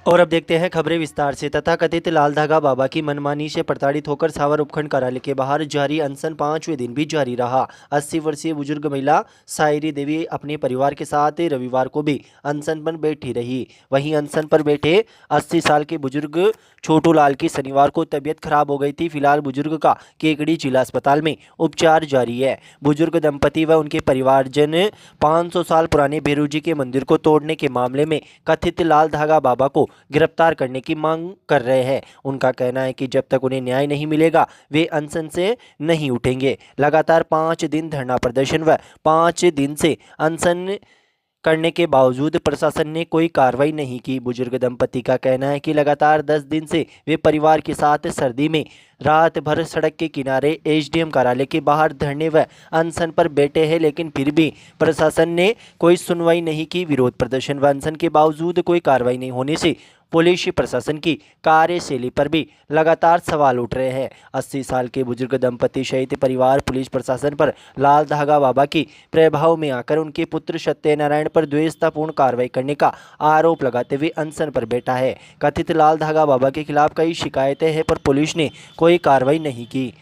और अब देखते हैं खबरें विस्तार से। तथाकथित लाल धागा बाबा की मनमानी से प्रताड़ित होकर सावर उपखंड कार्यालय के बाहर जारी अनशन 5वें दिन भी जारी रहा। 80 वर्षीय बुजुर्ग महिला सायरी देवी अपने परिवार के साथ रविवार को भी अनशन पर बैठी रही। वहीं अनशन पर बैठे 80 साल के बुजुर्ग छोटू लाल की शनिवार को तबीयत खराब हो गई थी। फिलहाल बुजुर्ग का केकड़ी जिला अस्पताल में उपचार जारी है। बुजुर्ग दंपति व उनके परिवारजन 500 साल पुराने भैरू जी के मंदिर को तोड़ने के मामले में कथित लाल धागा बाबा को गिरफ्तार करने की मांग कर रहे हैं। उनका कहना है कि जब तक उन्हें न्याय नहीं मिलेगा वे अनशन से नहीं उठेंगे। लगातार 5 दिन धरना प्रदर्शन व 5 दिन से अनशन करने के बावजूद प्रशासन ने कोई कार्रवाई नहीं की। बुजुर्ग दंपति का कहना है कि लगातार 10 दिन से वे परिवार के साथ सर्दी में रात भर सड़क के किनारे एसडीएम कार्यालय के बाहर धरने व अनशन पर बैठे हैं, लेकिन फिर भी प्रशासन ने कोई सुनवाई नहीं की। विरोध प्रदर्शन व अनशन के बावजूद कोई कार्रवाई नहीं होने से पुलिस प्रशासन की कार्यशैली पर भी लगातार सवाल उठ रहे हैं। 80 साल के बुजुर्ग दंपति सहित परिवार पुलिस प्रशासन पर लाल धागा बाबा की प्रभाव में आकर उनके पुत्र सत्यनारायण पर द्वेषतापूर्ण कार्रवाई करने का आरोप लगाते हुए अनशन पर बैठा है। कथित लाल धागा बाबा के खिलाफ कई शिकायतें हैं पर पुलिस ने कोई कार्रवाई नहीं की।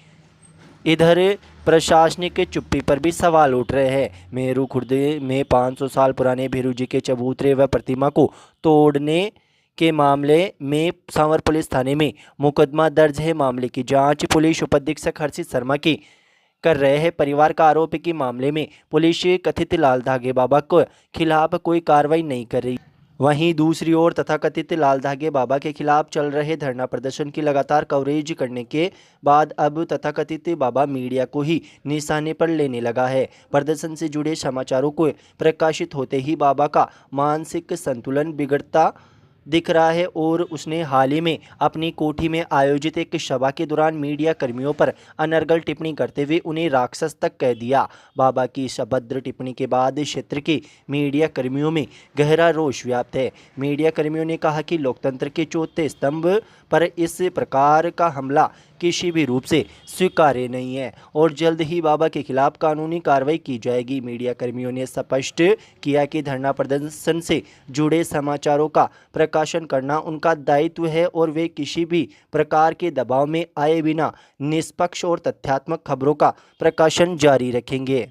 इधर प्रशासनिक चुप्पी पर भी सवाल उठ रहे हैं। मेरू खुर्द में 500 साल पुराने भैरू जी के चबूतरे व प्रतिमा को तोड़ने के मामले में सांवर पुलिस थाने में मुकदमा दर्ज है। मामले की जांच पुलिस उपाधीक्षक हर्षित शर्मा की कर रहे हैं। परिवार का आरोप है कि मामले में पुलिस कथित लाल धागे बाबा के खिलाफ कोई कार्रवाई नहीं कर रही। वहीं दूसरी ओर तथाकथित लाल धागे बाबा के खिलाफ चल रहे धरना प्रदर्शन की लगातार कवरेज करने के बाद अब तथाकथित बाबा मीडिया को ही निशाने पर लेने लगा है। प्रदर्शन से जुड़े समाचारों को प्रकाशित होते ही बाबा का मानसिक संतुलन बिगड़ता दिख रहा है और उसने हाल ही में अपनी कोठी में आयोजित एक सभा के दौरान मीडिया कर्मियों पर अनर्गल टिप्पणी करते हुए उन्हें राक्षस तक कह दिया। बाबा की इस अभद्र टिप्पणी के बाद क्षेत्र के मीडिया कर्मियों में गहरा रोष व्याप्त है। मीडिया कर्मियों ने कहा कि लोकतंत्र के चौथे स्तंभ पर इस प्रकार का हमला किसी भी रूप से स्वीकार्य नहीं है और जल्द ही बाबा के खिलाफ कानूनी कार्रवाई की जाएगी। मीडिया कर्मियों ने स्पष्ट किया कि धरना प्रदर्शन से जुड़े समाचारों का प्रकाशन करना उनका दायित्व है और वे किसी भी प्रकार के दबाव में आए बिना निष्पक्ष और तथ्यात्मक खबरों का प्रकाशन जारी रखेंगे।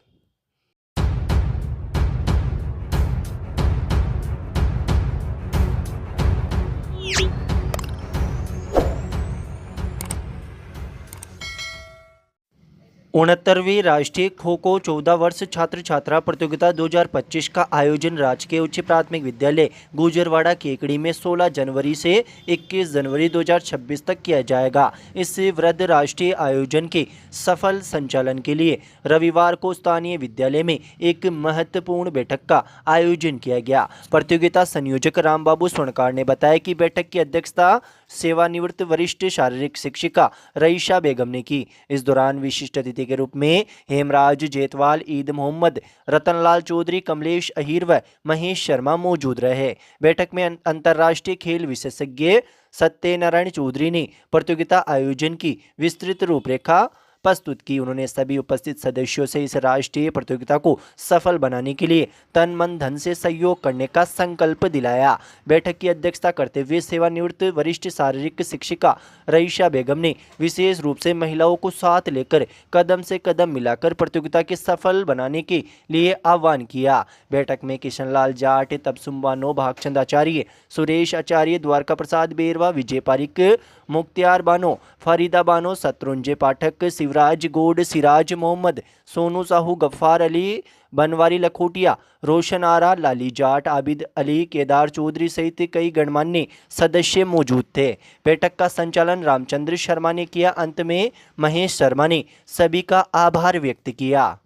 उनहत्तरवीं राष्ट्रीय खो खो 14 वर्ष छात्र छात्रा प्रतियोगिता 2025 का आयोजन राजकीय उच्च प्राथमिक विद्यालय गुजरवाड़ा केकड़ी में 16 जनवरी से 21 जनवरी 2026 तक किया जाएगा। इस वृहद राष्ट्रीय आयोजन के सफल संचालन के लिए रविवार को स्थानीय विद्यालय में एक महत्वपूर्ण बैठक का आयोजन किया गया। प्रतियोगिता संयोजक रामबाबू स्वर्णकार ने बताया कि बैठक की अध्यक्षता सेवानिवृत्त वरिष्ठ शारीरिक शिक्षिका रईशा बेगम ने की। इस दौरान विशिष्ट अतिथि के रूप में हेमराज जेतवाल, ईद मोहम्मद, रतनलाल चौधरी, कमलेश अहीर व महेश शर्मा मौजूद रहे। बैठक में अंतर्राष्ट्रीय खेल विशेषज्ञ सत्यनारायण चौधरी ने प्रतियोगिता आयोजन की विस्तृत रूपरेखा प्रस्तुत की। उन्होंने सभी उपस्थित सदस्यों से इस राष्ट्रीय प्रतियोगिता को सफल बनाने के लिए तन मन धन से सहयोग करने का संकल्प दिलाया। बैठक की अध्यक्षता करते हुए सेवानिवृत्त वरिष्ठ शारीरिक शिक्षिका रईशा बेगम ने विशेष रूप से महिलाओं को साथ लेकर कदम से कदम मिलाकर प्रतियोगिता के सफल बनाने के लिए आह्वान किया। बैठक में किशनलाल जाट, तबसुम बानो, भागचंद आचार्य, सुरेश आचार्य, द्वारका प्रसाद बेरवा, विजय पारिक, मुख्तियार बानो, फरीदा बानो, शत्रुंजय पाठक, शिवराज गोड, सिराज मोहम्मद, सोनू साहू, गफ्फार अली, बनवारी लखोटिया, रोशन आरा, लाली जाट, आबिद अली, केदार चौधरी सहित कई गणमान्य सदस्य मौजूद थे। बैठक का संचालन रामचंद्र शर्मा ने किया। अंत में महेश शर्मा ने सभी का आभार व्यक्त किया।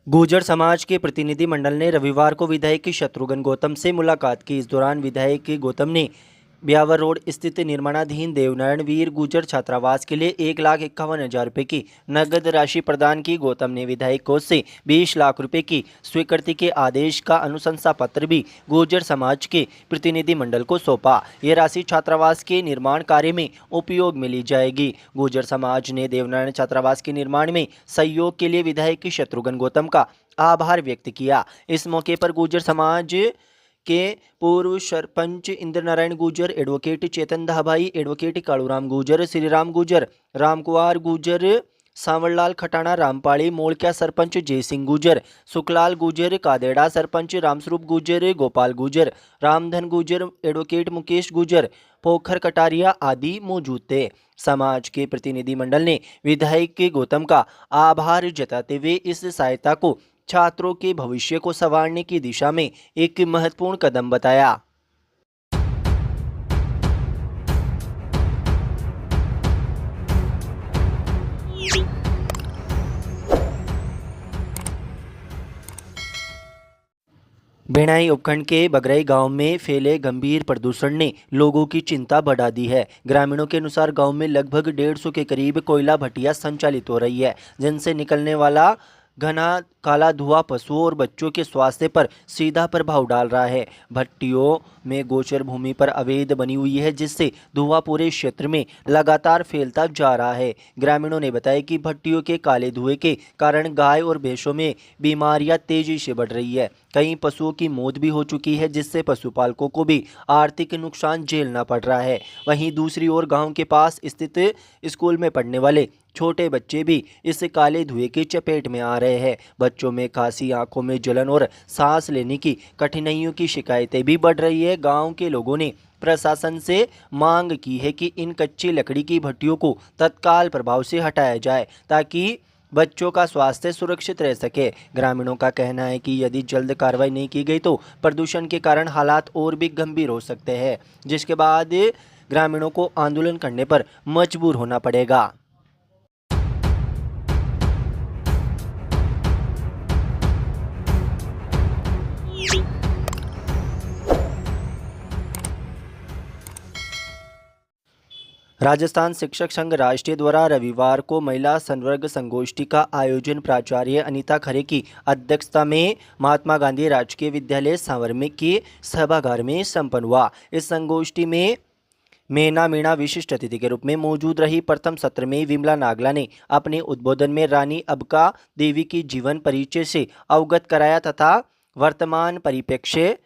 गुर्जर समाज के प्रतिनिधिमंडल ने रविवार को विधायक शत्रुघ्न गौतम से मुलाकात की। इस दौरान विधायक गौतम ने ब्यावर रोड स्थित निर्माणाधीन देवनारायण वीर गुर्जर छात्रावास के लिए 1,51,000 रुपये की नगद राशि प्रदान की। गौतम ने विधायक कोष से 20 लाख रुपए की स्वीकृति के आदेश का अनुशंसा पत्र भी गुर्जर समाज के प्रतिनिधि मंडल को सौंपा। ये राशि छात्रावास के निर्माण कार्य में उपयोग में ली जाएगी। गुर्जर समाज ने देवनारायण छात्रावास के निर्माण में सहयोग के लिए विधायक शत्रुघ्न गौतम का आभार व्यक्त किया। इस मौके पर गुर्जर समाज के पूर्व सरपंच इंद्र नारायण गुर्जर, एडवोकेट चेतन धाबाई, एडवोकेट कालूराम गुर्जर, श्रीराम गुर्जर, रामकुमार गुर्जर, सांवरलाल खटाना, रामपाड़ी मोड़क्या सरपंच जय सिंह गुर्जर, सुखलाल गुर्जर, कादेड़ा सरपंच रामस्वरूप गुर्जर, गोपाल गुर्जर, रामधन गुर्जर, एडवोकेट मुकेश गुर्जर, पोखर कटारिया आदि मौजूद थे। समाज के प्रतिनिधि मंडल ने विधायक गौतम का आभार जताते हुए इस सहायता को छात्रों के भविष्य को संवारने की दिशा में एक महत्वपूर्ण कदम बताया। बेणाई उपखंड के बगरई गांव में फैले गंभीर प्रदूषण ने लोगों की चिंता बढ़ा दी है। ग्रामीणों के अनुसार गांव में लगभग 150 के करीब कोयला भट्टियां संचालित हो रही है, जिनसे निकलने वाला घना काला धुआं पशुओं और बच्चों के स्वास्थ्य पर सीधा प्रभाव डाल रहा है। भट्टियों में गोचर भूमि पर अवैध बनी हुई है, जिससे धुआं पूरे क्षेत्र में लगातार फैलता जा रहा है। ग्रामीणों ने बताया कि भट्टियों के काले धुएं के कारण गाय और भैंसों में बीमारियां तेजी से बढ़ रही है। कई पशुओं की मौत भी हो चुकी है, जिससे पशुपालकों को भी आर्थिक नुकसान झेलना पड़ रहा है। वहीं दूसरी ओर गाँव के पास स्थित स्कूल में पढ़ने वाले छोटे बच्चे भी इस काले धुएं की चपेट में आ रहे हैं। बच्चों में खांसी, आंखों में जलन और सांस लेने की कठिनाइयों की शिकायतें भी बढ़ रही है। गांव के लोगों ने प्रशासन से मांग की है कि इन कच्ची लकड़ी की भट्टियों को तत्काल प्रभाव से हटाया जाए, ताकि बच्चों का स्वास्थ्य सुरक्षित रह सके। ग्रामीणों का कहना है कि यदि जल्द कार्रवाई नहीं की गई तो प्रदूषण के कारण हालात और भी गंभीर हो सकते हैं, जिसके बाद ग्रामीणों को आंदोलन करने पर मजबूर होना पड़ेगा। राजस्थान शिक्षक संघ राष्ट्रीय द्वारा रविवार को महिला संवर्ग संगोष्ठी का आयोजन प्राचार्य अनीता खरे की अध्यक्षता में महात्मा गांधी राजकीय विद्यालय सांवर के सभागार में संपन्न हुआ। इस संगोष्ठी में मेना मीणा विशिष्ट अतिथि के रूप में मौजूद रही। प्रथम सत्र में विमला नागला ने अपने उद्बोधन में रानी अबका देवी की जीवन परिचय से अवगत कराया तथा वर्तमान परिप्रेक्ष्य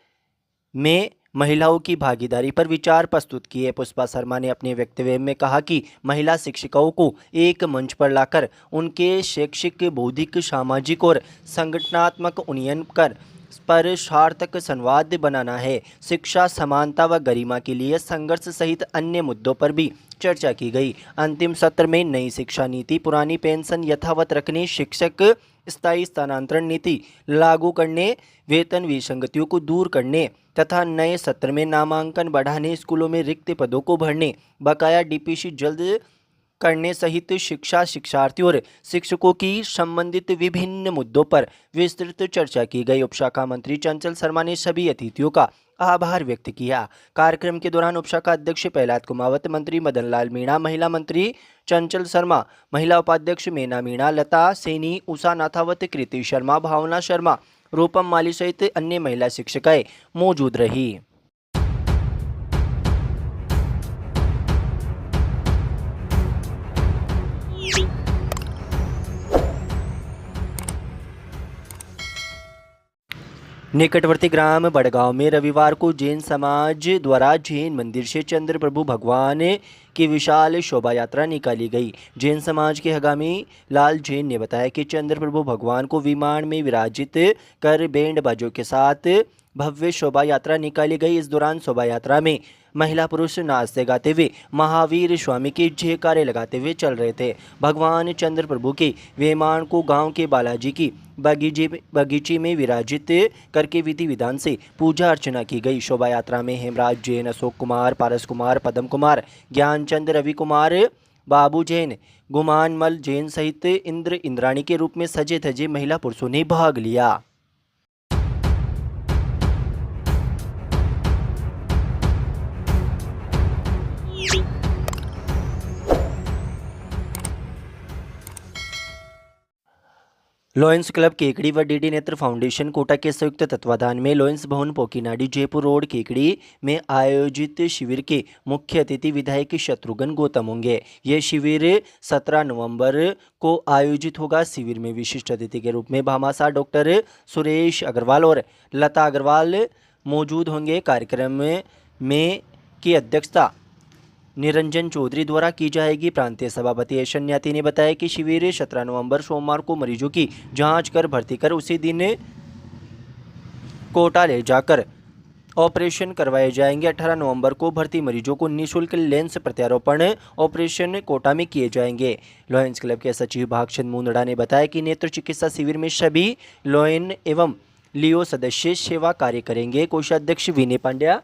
में महिलाओं की भागीदारी पर विचार प्रस्तुत किए। पुष्पा शर्मा ने अपने वक्तव्य में कहा कि महिला शिक्षिकाओं को एक मंच पर लाकर उनके शैक्षिक, बौद्धिक, सामाजिक और संगठनात्मक उन्नयन पर सार्थक संवाद बनाना है। शिक्षा, समानता व गरिमा के लिए संघर्ष सहित अन्य मुद्दों पर भी चर्चा की गई। अंतिम सत्र में नई शिक्षा नीति, पुरानी पेंशन यथावत रखने, शिक्षक स्थायी स्थानांतरण नीति लागू करने, वेतन विसंगतियों को दूर करने तथा नए सत्र में नामांकन बढ़ाने, स्कूलों में रिक्त पदों को भरने, बकाया डीपीसी जल्द करने सहित शिक्षा, शिक्षार्थियों और शिक्षकों की संबंधित विभिन्न मुद्दों पर विस्तृत चर्चा की गई। उपशाखा मंत्री चंचल शर्मा ने सभी अतिथियों का आभार व्यक्त किया। कार्यक्रम के दौरान उपशाखा अध्यक्ष प्रहलाद कुमावत, मंत्री मदन लाल मीणा, महिला मंत्री चंचल शर्मा, महिला उपाध्यक्ष मेना मीणा, लता सैनी, उषा नाथावत, कृति शर्मा, भावना शर्मा, रूपम माली सहित अन्य महिला शिक्षिकाएं मौजूद रही। निकटवर्ती ग्राम बड़गांव में रविवार को जैन समाज द्वारा जैन मंदिर से चंद्र प्रभु भगवान की विशाल शोभा यात्रा निकाली गई। जैन समाज के हगामी लाल जैन ने बताया कि चंद्र प्रभु भगवान को विमान में विराजित कर बैंड बाजों के साथ भव्य शोभा यात्रा निकाली गई। इस दौरान शोभा यात्रा में महिला पुरुष नाचते गाते हुए महावीर स्वामी के जयकारे लगाते हुए चल रहे थे। भगवान चंद्र प्रभु के विमान को गांव के बालाजी की बगीचे में विराजित करके विधि विधान से पूजा अर्चना की गई। शोभा यात्रा में हेमराज जैन, अशोक कुमार, पारस कुमार, पदम कुमार, ज्ञानचंद, रवि कुमार, बाबू जैन, गुमानमल जैन सहित इंद्र इंद्राणी के रूप में सजे धजे महिला पुरुषों ने भाग लिया। लॉयंस क्लब केकड़ी व डीडी नेत्र फाउंडेशन कोटा के संयुक्त तत्वाधान में लॉयंस भवन पोकीनाडी जयपुर रोड केकड़ी में आयोजित शिविर के मुख्य अतिथि विधायक शत्रुघ्न गौतम होंगे। यह शिविर 17 नवंबर को आयोजित होगा। शिविर में विशिष्ट अतिथि के रूप में भामाशाह डॉक्टर सुरेश अग्रवाल और लता अग्रवाल मौजूद होंगे। कार्यक्रम में की अध्यक्षता निरंजन चौधरी द्वारा की जाएगी। प्रांतीय सभापति ऐशन्याती ने बताया कि शिविर 17 नवंबर सोमवार को मरीजों की जांच कर भर्ती कर उसी दिन कोटा ले जाकर ऑपरेशन करवाए जाएंगे। 18 नवंबर को भर्ती मरीजों को निःशुल्क लेंस प्रत्यारोपण ऑपरेशन कोटा में किए जाएंगे। लॉयंस क्लब के सचिव भागचंद मुंदड़ा ने बताया कि नेत्र चिकित्सा शिविर में सभी लॉयन एवं लियो सदस्य सेवा कार्य करेंगे। कोषाध्यक्ष विनय पांड्या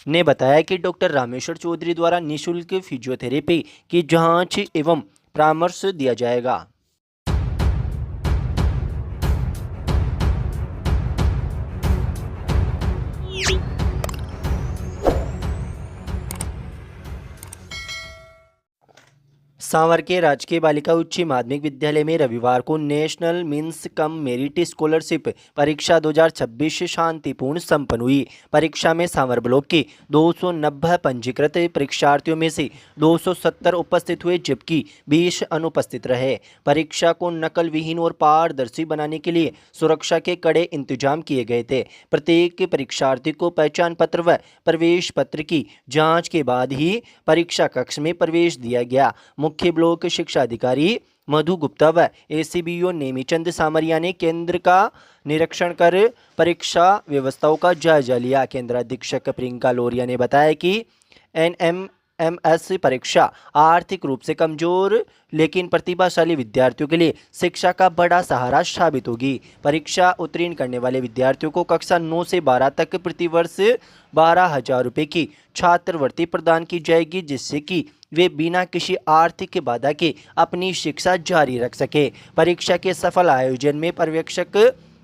ने बताया कि डॉक्टर रामेश्वर चौधरी द्वारा निःशुल्क फिजियोथेरेपी की जांच एवं परामर्श दिया जाएगा। सांवर के राजकीय बालिका उच्च माध्यमिक विद्यालय में रविवार को national means cum merit scholarship परीक्षा 2026 शांतिपूर्ण संपन्न हुई। परीक्षा में सांवर ब्लॉक के 290 पंजीकृत परीक्षार्थियों में से 270 उपस्थित हुए जबकि 20 अनुपस्थित रहे। परीक्षा को नकल विहीन और पारदर्शी बनाने के लिए सुरक्षा के कड़े इंतजाम किए गए थे। प्रत्येक परीक्षार्थी को पहचान पत्र व प्रवेश पत्र की जाँच के बाद ही परीक्षा कक्ष में प्रवेश दिया गया। मुख्य ब्लॉक शिक्षा अधिकारी मधु गुप्ता व एसीबीओ नेमीचंद सामरिया ने केंद्र का निरीक्षण कर परीक्षा व्यवस्थाओं का जायजा लिया। केंद्र अधीक्षक प्रियंका लोरिया ने बताया कि एनएमएमएस परीक्षा आर्थिक रूप से कमजोर लेकिन प्रतिभाशाली विद्यार्थियों के लिए शिक्षा का बड़ा सहारा साबित होगी। परीक्षा उत्तीर्ण करने वाले विद्यार्थियों को कक्षा 9 से 12 तक प्रतिवर्ष 12,000 रुपये की छात्रवृत्ति प्रदान की जाएगी, जिससे कि वे बिना किसी आर्थिक बाधा के अपनी शिक्षा जारी रख सके। परीक्षा के सफल आयोजन में पर्यवेक्षक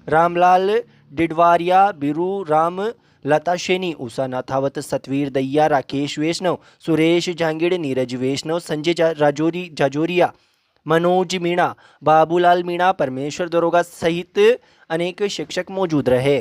रामलाल डिडवारिया, बीरू राम, लता शेनी, उषा नाथावत, सतवीर दैया, राकेश वैष्णव, सुरेश जहांगीर, नीरज वैष्णव, संजय जाजोरिया, मनोज मीणा, बाबूलाल मीणा, परमेश्वर दरोगा सहित अनेक शिक्षक मौजूद रहे।